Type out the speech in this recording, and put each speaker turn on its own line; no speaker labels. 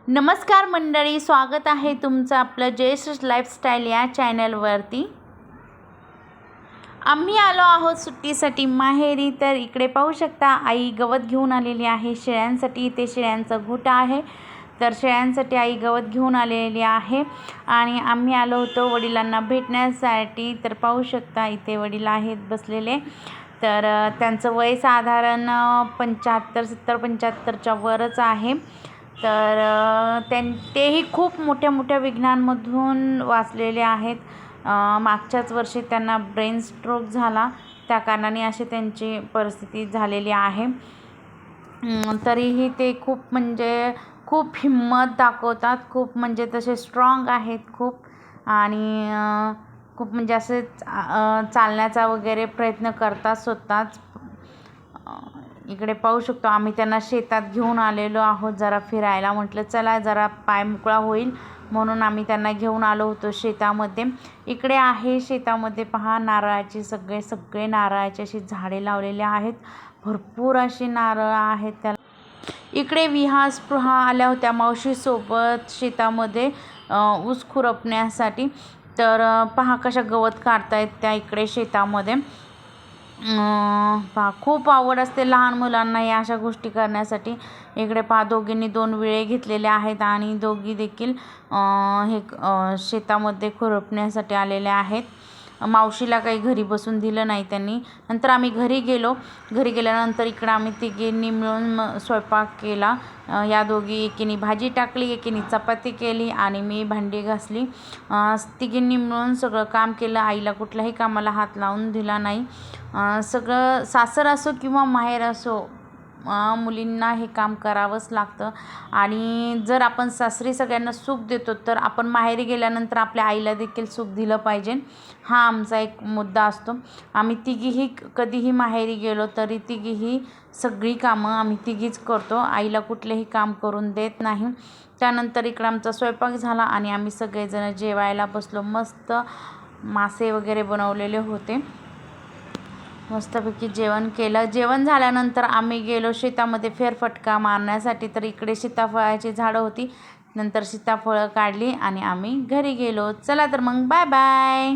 नमस्कार मंडळी, स्वागत आहे तुमचं आपलं जयश्री लाईफस्टाईल या चॅनलवरती। आम्ही आलो आहोत सुट्टीसाठी माहेरी। तर इकडे पाहू शकता आई गवत घेऊन आलेली आहे शेळ्यांसाठी। इथे शेळ्यांचा गोठा आहे, तर शेळ्यांसाठी आई गवत घेऊन आलेली आहे आणि आम्ही आलो होतो वडिलांना भेटण्यासाठी। तर पाहू शकता इथे वडील आहेत बसलेले। तर त्यांचं वय साधारण 75-70-75च्या वरच आहे। तर तेही खूप मोठ्या मोठ्या विघ्नांमधून वाचलेले आहेत। मागच्याच वर्षी त्यांना ब्रेन स्ट्रोक झाला, त्या कारणाने अशी त्यांची परिस्थिती झालेली आहे। तरीही ते खूप हिम्मत दाखवतात, खूप म्हणजे तसे स्ट्रॉंग आहेत खूप, आणि खूप म्हणजे असे चालण्याचा वगैरे प्रयत्न करतात स्वतःच। इकडे पाहू शकतो आम्ही त्यांना शेतात घेऊन आलेलो आहोत जरा फिरायला। म्हटलं चला जरा पाय मोकळा होईल म्हणून आम्ही त्यांना घेऊन आलो होतो शेतामध्ये। इकडे आहे शेतामध्ये पहा नारळाची सगळे नारळाची अशी झाडे लावलेली आहेत, भरपूर अशी नारळ आहेत त्याला। इकडे विहा स्पृहा आल्या होत्या मावशीसोबत शेतामध्ये ऊस खुरपण्यासाठी। तर पहा कशा गवत काढतायत त्या इकडे शेतामध्ये। पहा खूप आवड असते लहान मुलांना या अशा गोष्टी करण्यासाठी। इकडे पहा दोघींनी 2 विळे घेतलेले आहेत आणि दोघी देखील शेतामध्ये खुरपण्यासाठी आलेले आहेत। मावशीला काही घरी बसून दिलं नाही त्यांनी। नंतर आम्ही घरी गेल्यानंतर इकडं आम्ही तिघींनी मिळून स्वयंपाक केला। या दोघी, एकीने भाजी टाकली, एकीने चपाती केली आणि मी भांडी घासली। तिघींनी मिळून सगळं काम केलं, आईला कुठल्याही कामाला हात लावून दिला नाही। सगळं सासर असो किंवा माहेर असो, मुलींना हे काम करावंच लागतं। आणि जर आपण सासरी सगळ्यांना सुख देतो, तर आपण माहेरी गेल्यानंतर आपल्या आईला देखील सुख दिलं पाहिजे, हा आमचा एक मुद्दा असतो। आम्ही तिघीही कधीही माहेरी गेलो तरी तिघीही सगळी कामं आम्ही तिघीच करतो, आईला कुठलेही काम करून देत नाही। त्यानंतर इकडं आमचा स्वयंपाक झाला आणि आम्ही सगळेजण जेवायला बसलो। मस्त मासे वगैरे बनवलेले होते, मस्तपैकी जेवण केलं। जेवण झाल्यानंतर आम्ही गेलो शेतामध्ये फेरफटका मारण्यासाठी। तर इकडे सीताफळाची झाडं होती, नंतर सीताफळं काढली आणि आम्ही घरी गेलो। चला तर मग बाय बाय।